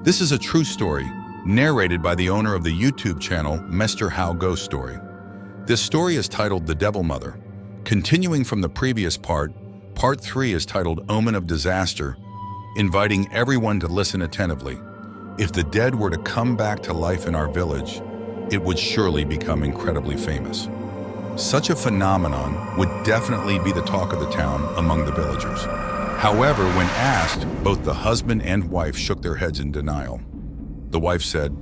This is a true story, narrated by the owner of the YouTube channel Mr. How Ghost Story. This story is titled The Devil Mother. Continuing from the previous part 3 is titled Omen of Disaster, inviting everyone to listen attentively. If the dead were to come back to life in our village, it would surely become incredibly famous. Such a phenomenon would definitely be the talk of the town among the villagers. However, when asked, both the husband and wife shook their heads in denial. The wife said,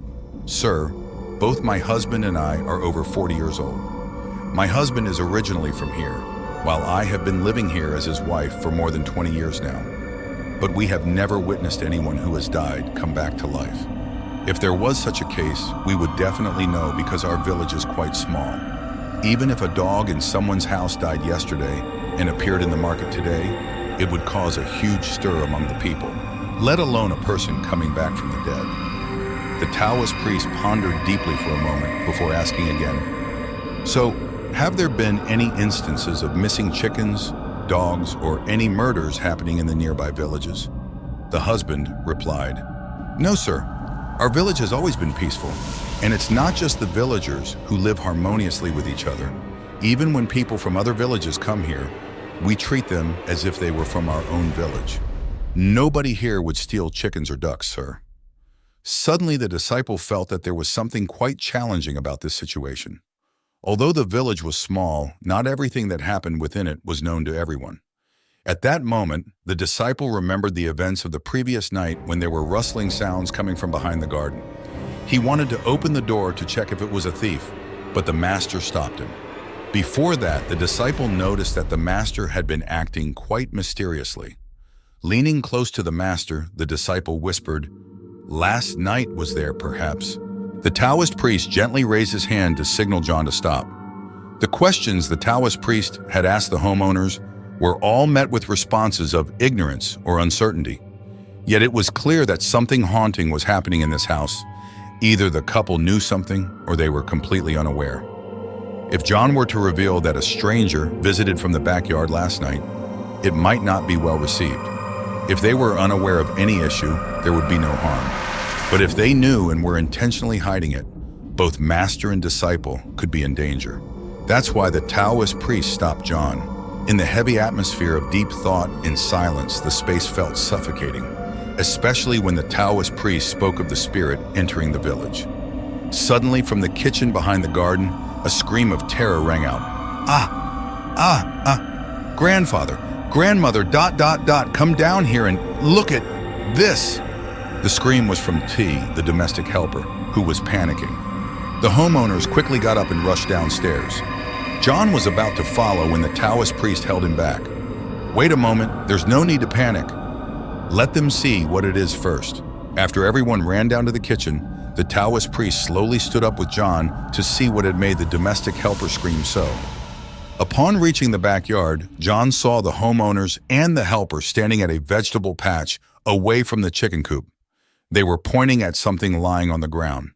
"Sir, both my husband and I are over 40 years old. My husband is originally from here, while I have been living here as his wife for more than 20 years now. But we have never witnessed anyone who has died come back to life. If there was such a case, we would definitely know because our village is quite small. Even if a dog in someone's house died yesterday and appeared in the market today, it would cause a huge stir among the people, let alone a person coming back from the dead." The Taoist priest pondered deeply for a moment before asking again, "So, have there been any instances of missing chickens, dogs, or any murders happening in the nearby villages?" The husband replied, "No, sir. Our village has always been peaceful, and it's not just the villagers who live harmoniously with each other. Even when people from other villages come here, we treat them as if they were from our own village. Nobody here would steal chickens or ducks, sir." Suddenly, the disciple felt that there was something quite challenging about this situation. Although the village was small, not everything that happened within it was known to everyone. At that moment, the disciple remembered the events of the previous night when there were rustling sounds coming from behind the garden. He wanted to open the door to check if it was a thief, but the master stopped him. Before that, the disciple noticed that the master had been acting quite mysteriously. Leaning close to the master, the disciple whispered, "Last night was there, perhaps." The Taoist priest gently raised his hand to signal John to stop. The questions the Taoist priest had asked the homeowners were all met with responses of ignorance or uncertainty. Yet it was clear that something haunting was happening in this house. Either the couple knew something or they were completely unaware. If John were to reveal that a stranger visited from the backyard last night, it might not be well received. If they were unaware of any issue, there would be no harm. But if they knew and were intentionally hiding it, both master and disciple could be in danger. That's why the Taoist priest stopped John. In the heavy atmosphere of deep thought and silence, the space felt suffocating, especially when the Taoist priest spoke of the spirit entering the village. Suddenly, from the kitchen behind the garden, a scream of terror rang out. Grandfather, grandmother, ... come down here and look at this." The scream was from T, the domestic helper, who was panicking. The homeowners quickly got up and rushed downstairs. John was about to follow when the Taoist priest held him back. "Wait a moment, there's no need to panic. Let them see what it is first." After everyone ran down to the kitchen, the Taoist priest slowly stood up with John to see what had made the domestic helper scream so. Upon reaching the backyard, John saw the homeowners and the helper standing at a vegetable patch away from the chicken coop. They were pointing at something lying on the ground.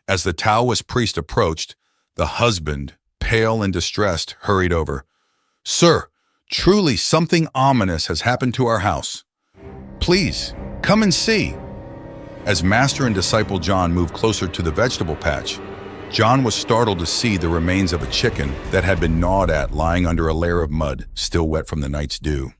As the Taoist priest approached, the husband, pale and distressed, hurried over. "Sir, truly something ominous has happened to our house. Please, come and see." As master and disciple John moved closer to the vegetable patch, John was startled to see the remains of a chicken that had been gnawed at lying under a layer of mud, still wet from the night's dew.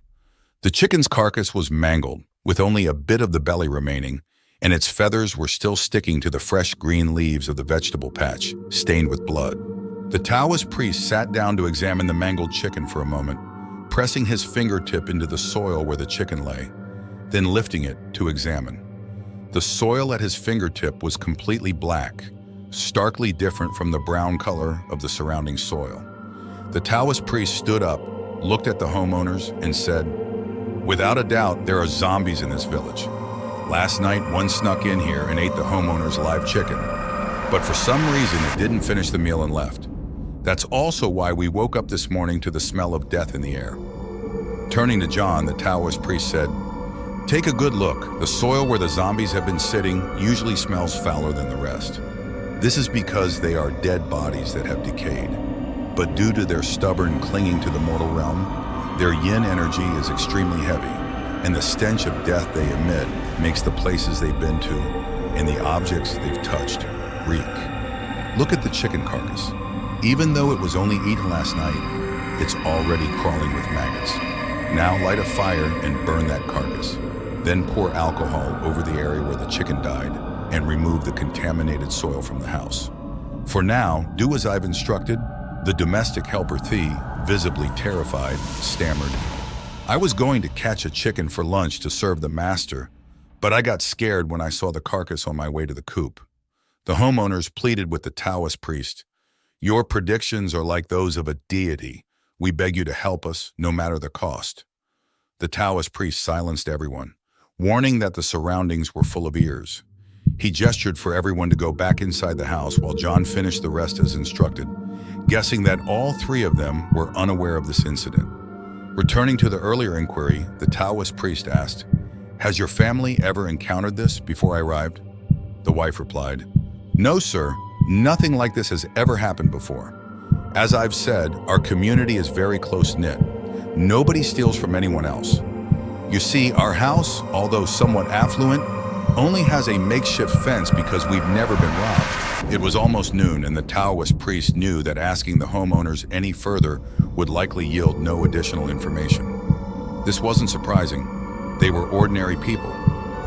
The chicken's carcass was mangled, with only a bit of the belly remaining, and its feathers were still sticking to the fresh green leaves of the vegetable patch, stained with blood. The Taoist priest sat down to examine the mangled chicken for a moment, pressing his fingertip into the soil where the chicken lay, then lifting it to examine. The soil at his fingertip was completely black, starkly different from the brown color of the surrounding soil. The Taoist priest stood up, looked at the homeowners, and said, "Without a doubt, there are zombies in this village. Last night, one snuck in here and ate the homeowner's live chicken, but for some reason it didn't finish the meal and left. That's also why we woke up this morning to the smell of death in the air." Turning to John, the Taoist priest said, "Take a good look. The soil where the zombies have been sitting usually smells fouler than the rest. This is because they are dead bodies that have decayed. But due to their stubborn clinging to the mortal realm, their yin energy is extremely heavy. and the stench of death they emit makes the places they've been to and the objects they've touched reek. Look at the chicken carcass. Even though it was only eaten last night, it's already crawling with maggots. Now light a fire and burn that carcass. Then pour alcohol over the area where the chicken died and remove the contaminated soil from the house. For now, do as I've instructed. The domestic helper Thea, visibly terrified, stammered, "I was going to catch a chicken for lunch to serve the master, but I got scared when I saw the carcass on my way to the coop." The homeowners pleaded with the Taoist priest, "Your predictions are like those of a deity. We beg you to help us, no matter the cost." The Taoist priest silenced everyone, warning that the surroundings were full of ears. He gestured for everyone to go back inside the house while John finished the rest as instructed, guessing that all three of them were unaware of this incident. Returning to the earlier inquiry, the Taoist priest asked, "Has your family ever encountered this before I arrived?" The wife replied, "No, sir. Nothing like this has ever happened before. As I've said, our community is very close-knit. Nobody steals from anyone else. You see, our house, although somewhat affluent, only has a makeshift fence because we've never been robbed." It was almost noon, and the Taoist priest knew that asking the homeowners any further would likely yield no additional information. This wasn't surprising. They were ordinary people.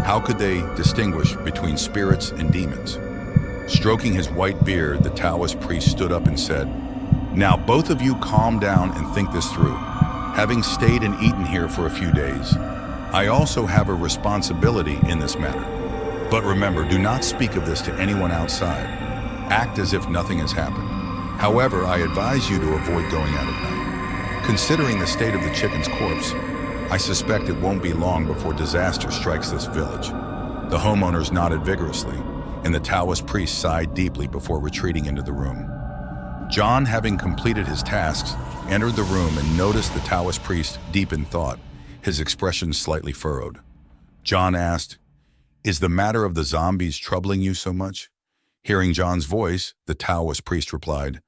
How could they distinguish between spirits and demons? Stroking his white beard, the Taoist priest stood up and said, "Now both of you calm down and think this through. Having stayed and eaten here for a few days, I also have a responsibility in this matter. But remember, do not speak of this to anyone outside. Act as if nothing has happened. However, I advise you to avoid going out at night. Considering the state of the chicken's corpse, I suspect it won't be long before disaster strikes this village." The homeowners nodded vigorously, and the Taoist priest sighed deeply before retreating into the room. John, having completed his tasks, entered the room and noticed the Taoist priest deep in thought, his expression slightly furrowed. John asked, "Is the matter of the zombies troubling you so much?" Hearing John's voice, the Taoist priest replied,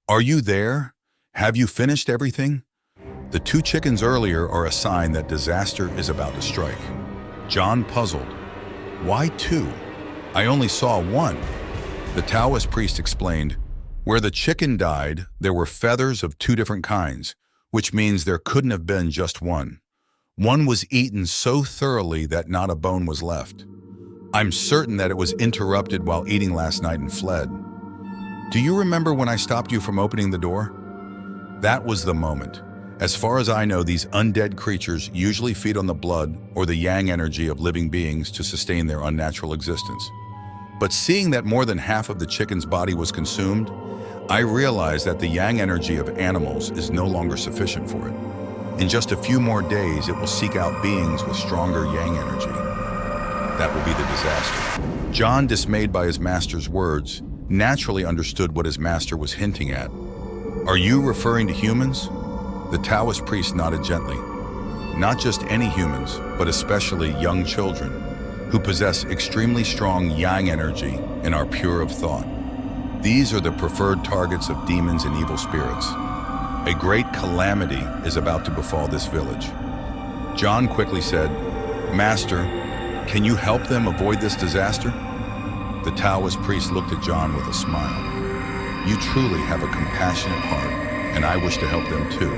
"Are you there? Have you finished everything? The 2 chickens earlier are a sign that disaster is about to strike." John puzzled. "Why 2? I only saw 1. The Taoist priest explained, "Where the chicken died, there were feathers of 2 different kinds, which means there couldn't have been just 1. One was eaten so thoroughly that not a bone was left. I'm certain that it was interrupted while eating last night and fled. Do you remember when I stopped you from opening the door?" That was the moment. As far as I know, these undead creatures usually feed on the blood or the yang energy of living beings to sustain their unnatural existence. But seeing that more than half of the chicken's body was consumed, I realized that the yang energy of animals is no longer sufficient for it. In just a few more days, it will seek out beings with stronger yang energy. That will be the disaster. John, dismayed by his master's words, naturally understood what his master was hinting at. "Are you referring to humans?" The Taoist priest nodded gently. "Not just any humans, but especially young children, who possess extremely strong yang energy and are pure of thought. These are the preferred targets of demons and evil spirits. A great calamity is about to befall this village." John quickly said, "Master, can you help them avoid this disaster?" The Taoist priest looked at John with a smile. "You truly have a compassionate heart, and I wish to help them too.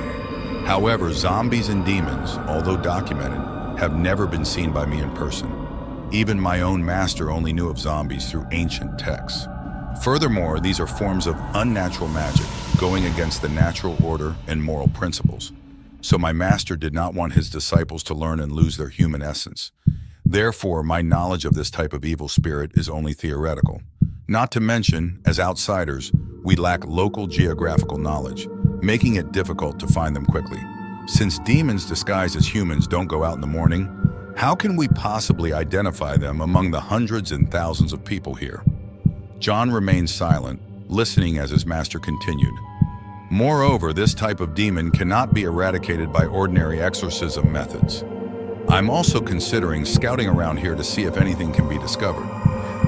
However, zombies and demons, although documented, have never been seen by me in person. Even my own master only knew of zombies through ancient texts. Furthermore, these are forms of unnatural magic, going against the natural order and moral principles. So my master did not want his disciples to learn and lose their human essence. Therefore, my knowledge of this type of evil spirit is only theoretical. Not to mention, as outsiders, we lack local geographical knowledge, making it difficult to find them quickly. Since demons disguised as humans don't go out in the morning, how can we possibly identify them among the hundreds and thousands of people here?" John remained silent, listening as his master continued. "Moreover, this type of demon cannot be eradicated by ordinary exorcism methods. I'm also considering scouting around here to see if anything can be discovered.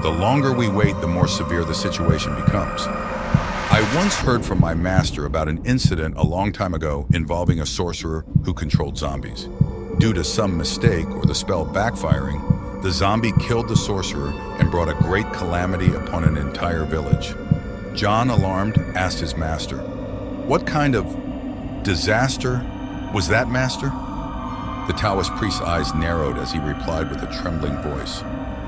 The longer we wait, the more severe the situation becomes. I once heard from my master about an incident a long time ago involving a sorcerer who controlled zombies. Due to some mistake or the spell backfiring, the zombie killed the sorcerer and brought a great calamity upon an entire village. John, alarmed, asked his master, "What kind of disaster was that, master?" The Taoist priest's eyes narrowed as he replied with a trembling voice,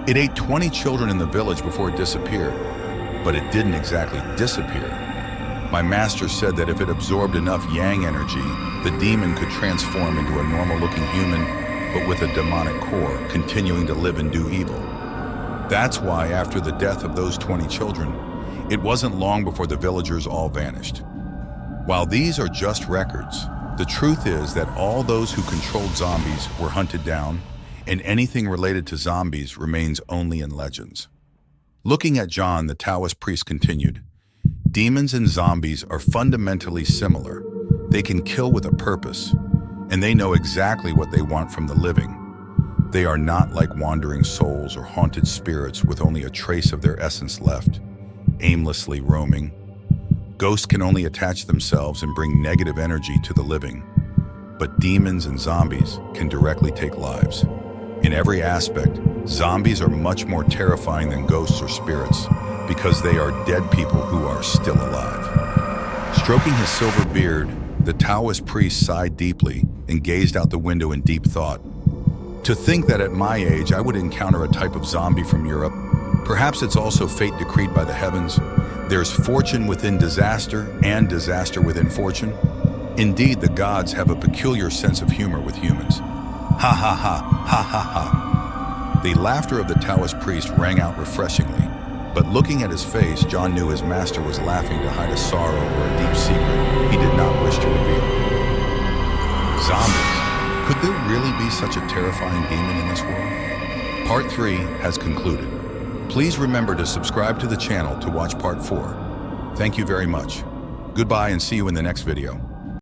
"It ate 20 children in the village before it disappeared, but it didn't exactly disappear. My master said that if it absorbed enough yang energy, the demon could transform into a normal-looking human, but with a demonic core, continuing to live and do evil. That's why, after the death of those 20 children, it wasn't long before the villagers all vanished. While these are just records, the truth is that all those who controlled zombies were hunted down, and anything related to zombies remains only in legends." Looking at John, the Taoist priest continued, "Demons and zombies are fundamentally similar. They can kill with a purpose, and they know exactly what they want from the living. They are not like wandering souls or haunted spirits with only a trace of their essence left, aimlessly roaming. Ghosts can only attach themselves and bring negative energy to the living, but demons and zombies can directly take lives. In every aspect, zombies are much more terrifying than ghosts or spirits because they are dead people who are still alive." Stroking his silver beard, the Taoist priest sighed deeply and gazed out the window in deep thought. "To think that at my age I would encounter a type of zombie from Europe. Perhaps it's also fate decreed by the heavens. There's fortune within disaster and disaster within fortune. Indeed, the gods have a peculiar sense of humor with humans. Ha ha ha, ha ha ha." The laughter of the Taoist priest rang out refreshingly, but looking at his face, John knew his master was laughing to hide a sorrow or a deep secret he did not wish to reveal. Zombies. Could there really be such a terrifying demon in this world? Part 3 has concluded. Please remember to subscribe to the channel to watch Part 4. Thank you very much. Goodbye and see you in the next video.